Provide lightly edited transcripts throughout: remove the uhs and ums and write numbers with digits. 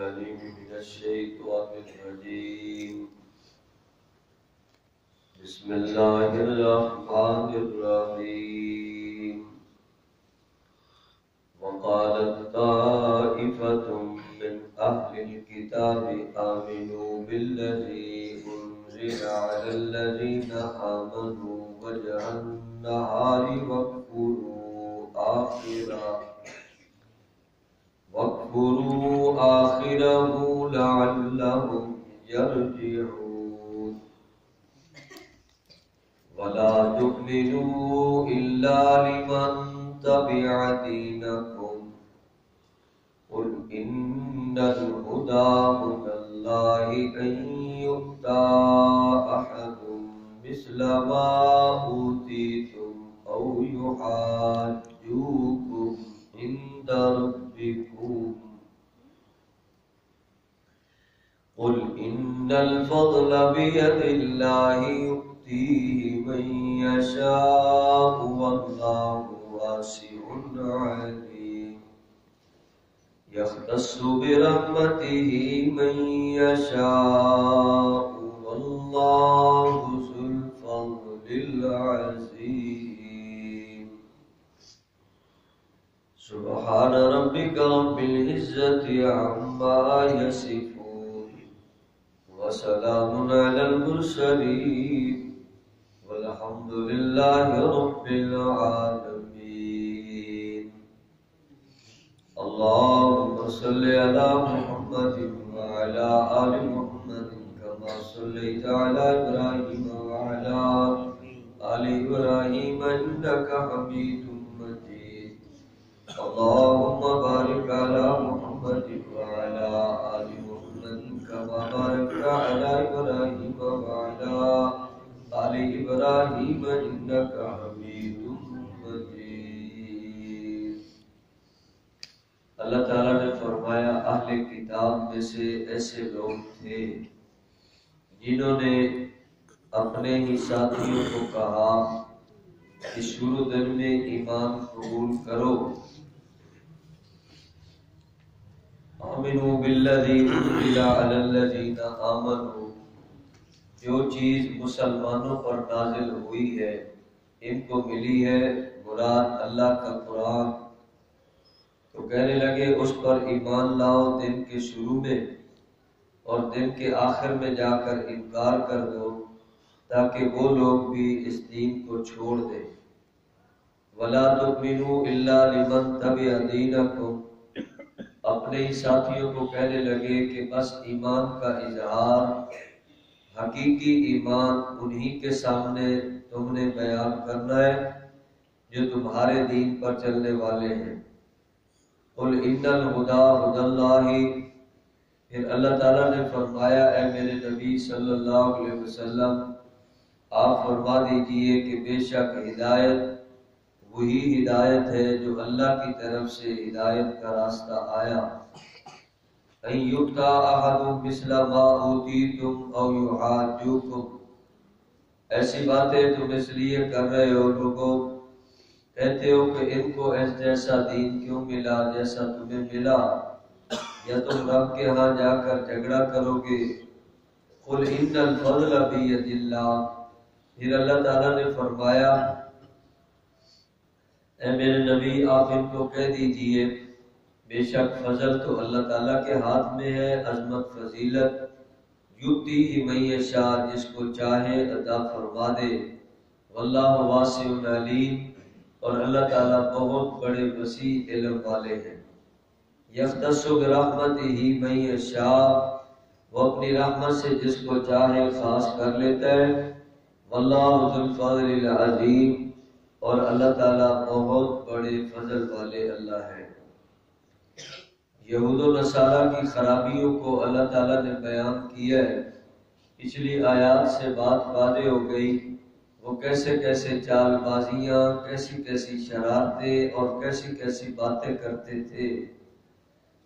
العليم من الشيطان الرجيم بسم الله الرحمن الرحيم وقالت طائفة من أهل الكتاب آمنوا بالذي أنزل على الذين آمنوا وجه النهار واكفروا آخره لعلهم يرجعون ولا تؤمنوا إلا لمن تبع دينكم قل إن الهدى هدى الله أن يؤتى أحد مثل ما أوتيتم أو يحاجوكم عند ربكم قل إن الفضل بيد الله يؤتيه من يشاء والله واسع عليم يختص برحمته من يشاء والله ذو الفضل العظيم سبحان ربك رب العزة عما يصفون وسلام على المرسلين والحمد لله رب العالمين اللهم صل على محمد وعلى آل محمد كما صليت على إبراهيم وعلى آل إبراهيم إنك حميد مجيد اللهم بارك على محمد وعلى آل محمد كما باركت على إبراهيم وعلى آل إبراهيم إنك حميد مجيد اللہ تعالیٰ نے فرمایا اہل کتاب میں سے ایسے لوگ تھے جنہوں نے اپنے ہی ساتھیوں کو کہا کہ شروع دن میں ایمان قبول کرو آمنوا بالذی انزل علی الذین آمنوا جو چیز مسلمانوں پر نازل ہوئی ہے ان کو ملی ہے مراد اللہ کا قرآن تو کہنے لگے اس پر ایمان لاؤ دن کے شروع میں اور دن کے آخر میں جا کر انکار کر دو تاکہ وہ لوگ بھی اس دین کو چھوڑ دیں وَلَا تُؤْمِنُوا إِلَّا لِمَنْ تَبِعَ دِينَكُمْ اپنے ہی ساتھیوں کو کہنے لگے کہ بس ایمان کا اظہار حقیقی ایمان انہی کے سامنے تم نے بیان کرنا ہے جو تمہارے دین پر چلنے والے ہیں قل ان الہدی ھدی اللہ پھر اللہ تعالیٰ نے فرمایا اے میرے نبی صلی اللہ علیہ وسلم آپ فرما دیجئے کہ بے شک ہدایت وہی ہدایت ہے جو اللہ کی طرف سے ہدایت کا راستہ آیا ان یؤتی احد مثل ما اوتیتم او یحاجوکم ایسی باتیں تم اس لیے کر رہے ہو لوگوں کہتے ہو کہ ان کو جیسا دین کیوں ملا جیسا تمہیں ملا یا تم رب کے ہاں جا کر جھگڑا کرو گے قل ان الفضل بید اللہ پھر اللہ تعالیٰ نے فرمایا اے میرے نبی آپ ان کو کہہ دیجئے بے شک فضل تو اللہ تعالیٰ کے ہاتھ میں ہے عظمت فضیلت یؤتی من یشاء جس کو چاہے عطا فرما دے واللہ واسع علیم اور اللہ تعالیٰ بہت بڑے وسیع علم والے ہیں یختص برحمتہ من یشاء وہ اپنی رحمت سے جس کو چاہے خاص کر لیتا ہے واللہ ذو الفضل العظیم اور اللہ تعالیٰ بہت بڑے فضل والے اللہ ہے یہود و نصارہ کی خرابیوں کو اللہ تعالیٰ نے بیان کیا ہے پچھلی آیات سے بات واضح ہو گئی وہ کیسے کیسے چال بازیاں کیسی کیسی شرارتیں اور کیسی کیسی باتیں کرتے تھے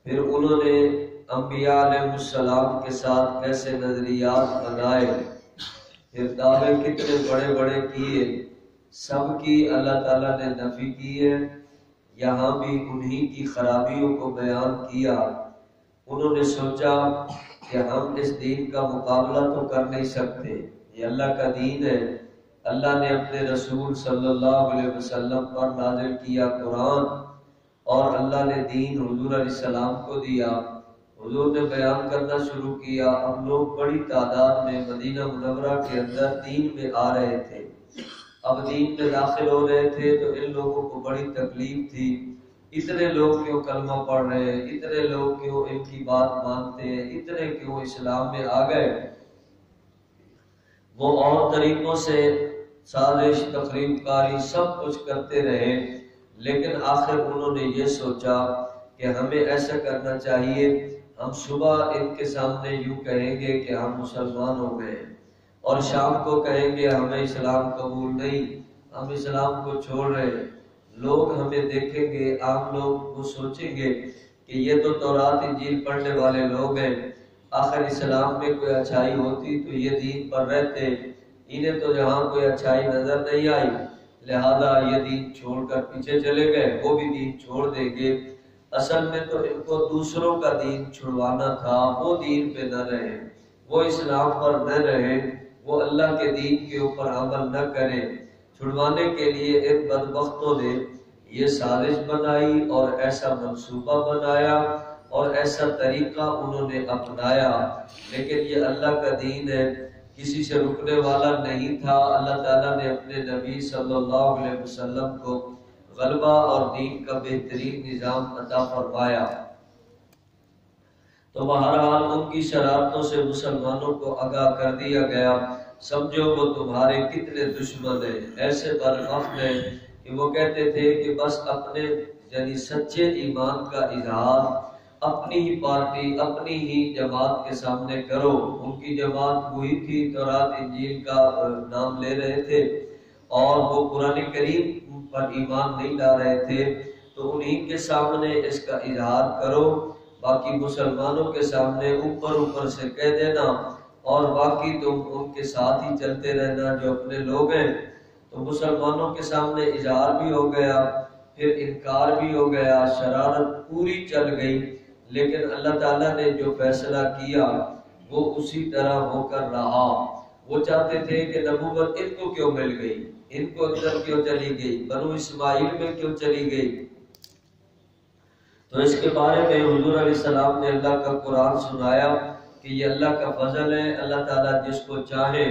پھر انہوں نے انبیاء علیہ السلام کے ساتھ کیسے نظریات بنائے پھر دعوے کتنے بڑے بڑے کیے سب کی اللہ تعالیٰ نے نفی کی ہے یہاں بھی انہی کی خرابیوں کو بیان کیا انہوں نے سوچا کہ ہم اس دین کا مقابلہ تو کر نہیں سکتے، یہ اللہ کا دین ہے، اللہ نے اپنے رسول صلی اللہ علیہ وسلم پر نازل کیا قرآن، اور اللہ نے دین حضور علیہ السلام کو دیا، حضور نے بیان کرنا شروع کیا۔ اب لوگ بڑی تعداد میں مدینہ منورہ کے اندر دین میں آ رہے تھے، اب دین میں داخل ہو رہے تھے، تو ان لوگوں کو بڑی تکلیف تھی، اتنے لوگ کیوں کلمہ پڑھ رہے ہیں، اتنے لوگ کیوں ان کی بات مانتے ہیں، اتنے کیوں اسلام میں آ گئے۔ وہ اور طریقوں سے سازش، تخریب کاری سب کچھ کرتے رہے، لیکن آخر انہوں نے یہ سوچا کہ ہمیں ایسا کرنا چاہیے، ہم صبح ان کے سامنے یوں کہیں گے کہ ہم مسلمان ہو گئے، اور شام کو کہیں گے ہمیں اسلام قبول نہیں، ہم اسلام کو چھوڑ رہے ہیں۔ لوگ ہمیں دیکھیں گے، عام لوگ وہ سوچیں گے کہ یہ تو تورات انجیل پڑھنے والے لوگ ہیں، آخر اسلام میں کوئی اچھائی ہوتی تو یہ دین پر رہتے، انہیں تو یہاں کوئی اچھائی نظر نہیں آئی، لہذا یہ دین چھوڑ کر پیچھے چلے گئے، وہ بھی دین چھوڑ دیں گے۔ اصل میں تو ان کو دوسروں کا دین چھڑوانا تھا، وہ دین پہ نہ رہے، وہ اسلام پر نہ رہے، وہ اللہ کے دین کے اوپر عمل نہ کریں۔ چھڑوانے کے لیے ان بدبختوں نے یہ سازش بنائی اور ایسا منصوبہ بنایا اور ایسا طریقہ انہوں نے اپنایا، لیکن یہ اللہ کا دین ہے، کسی سے رکنے والا نہیں تھا۔ اللہ تعالیٰ نے اپنے نبی صلی اللہ علیہ وسلم کو غلبہ اور دین کا بہترین نظام عطا فرمایا۔ تو بہرحال ان کی شرارتوں سے مسلمانوں کو آگاہ کر دیا گیا، سمجھو وہ تمہارے کتنے دشمن ہیں، ایسے بدبخت ہیں کہ وہ کہتے تھے کہ بس اپنے یعنی سچے ایمان کا اظہار اپنی ہی پارٹی، اپنی ہی جماعت کے سامنے کرو۔ ان کی جماعت وہی تھی، تورات انجیل کا نام لے رہے تھے اور وہ قرآن کریم پر ایمان نہیں لا رہے تھے، تو انہی کے سامنے اس کا اظہار کرو، باقی مسلمانوں کے سامنے اوپر اوپر سے کہہ دینا، اور باقی تم ان کے ساتھ ہی چلتے رہنا جو اپنے لوگ ہیں۔ تو مسلمانوں کے سامنے اظہار بھی ہو گیا، پھر انکار بھی ہو گیا، شرارت پوری چل گئی، لیکن اللہ تعالیٰ نے جو فیصلہ کیا وہ اسی طرح ہو کر رہا۔ وہ چاہتے تھے کہ نبوت ان کو کیوں مل گئی، ان کو ادھر کیوں چلی گئی، بنو اسماعیل میں کیوں چلی گئی۔ تو اس کے بارے میں حضور علیہ السلام نے اللہ کا قرآن سنایا کہ یہ اللہ کا فضل ہے، اللہ تعالیٰ جس کو چاہے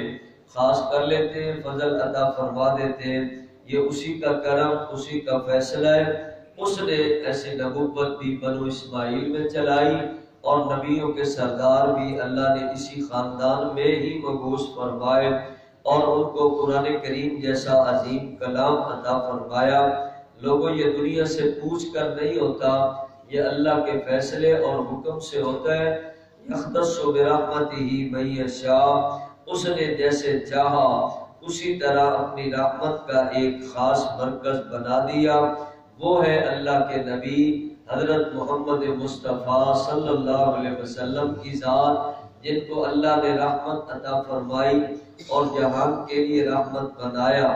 خاص کر لیتے ہیں، فضل عطا فرما دیتے ہیں، یہ اسی کا کرم، اسی کا فیصلہ ہے۔ اس نے ایسی نبوت بھی بنو اسماعیل میں چلائی، اور نبیوں کے سردار بھی اللہ نے اسی خاندان میں ہی مبعوث فرمائے، اور ان کو قرآن کریم جیسا عظیم کلام عطا فرمایا۔ لوگوں یہ دنیا سے پوچھ کر نہیں ہوتا، یہ اللہ کے فیصلے اور حکم سے ہوتا ہے۔ یختص برحمتہ من یشاء، اس نے جیسے چاہا اسی طرح اپنی رحمت کا ایک خاص مرکز بنا دیا، وہ ہے اللہ کے نبی حضرت محمد مصطفیٰ صلی اللہ علیہ وسلم کی ذات، جن کو اللہ نے رحمت عطا فرمائی اور جہان کے لیے رحمت بنایا،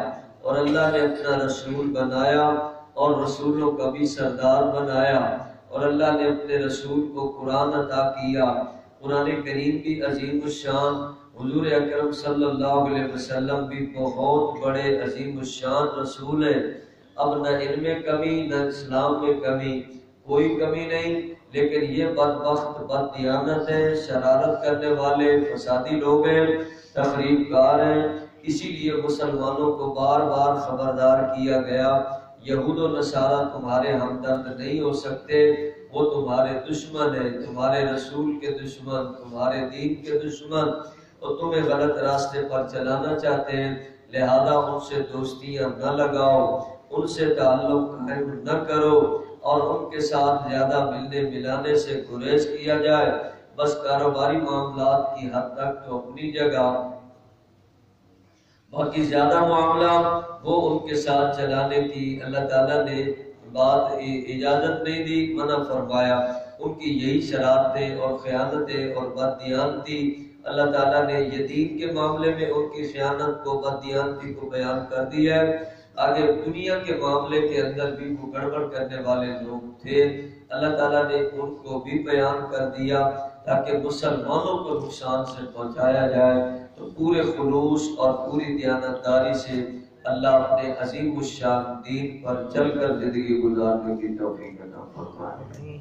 اور اللہ نے اپنا رسول بنایا اور رسولوں کا بھی سردار بنایا، اور اللہ نے اپنے رسول کو قرآن عطا کیا۔ قرآن کریم بھی عظیم الشان، حضور اکرم صلی اللہ علیہ وسلم بھی بہت بڑے عظیم الشان رسول ہیں۔ اب نہ ان میں کمی، نہ اسلام میں کمی، کوئی کمی نہیں، لیکن یہ بدبخت بد دیانت ہے، شرارت کرنے والے فسادی لوگ ہیں، تخریب کار ہیں۔ اسی لیے مسلمانوں کو بار بار خبردار کیا گیا، یہود و نصارہ تمہارے ہمدرد نہیں ہو سکتے، وہ تمہارے دشمن ہیں، تمہارے رسول کے دشمن، تمہارے دین کے دشمن، اور تمہیں غلط راستے پر چلانا چاہتے ہیں، لہذا ان سے دوستیاں نہ لگاؤ، ان سے تعلق قائم نہ کرو، اور ان کے ساتھ زیادہ ملنے ملانے سے گریز کیا جائے، بس کاروباری معاملات کی حد تک تو اپنی جگہ، باقی زیادہ معاملہ وہ ان کے ساتھ چلانے کی اللہ تعالیٰ نے بات اجازت نہیں دی، منع فرمایا۔ ان کی یہی شرارتیں اور خیانتیں اور بددیانتی، اللہ تعالیٰ نے یہ دین کے معاملے میں ان کی خیانت کو، بددیانتی کو بیان کر دیا ہے۔ آگے دنیا کے معاملے کے اندر بھی وہ گڑبڑ کرنے والے لوگ تھے، اللہ تعالیٰ نے ان کو بھی بیان کر دیا تاکہ مسلمانوں کو نقصان سے پہنچایا جائے، تو پورے خلوص اور پوری دیانتداری سے اللہ اپنے عظیم الشان دین پر چل کر زندگی گزارنے کی توفیق عطا فرمائے۔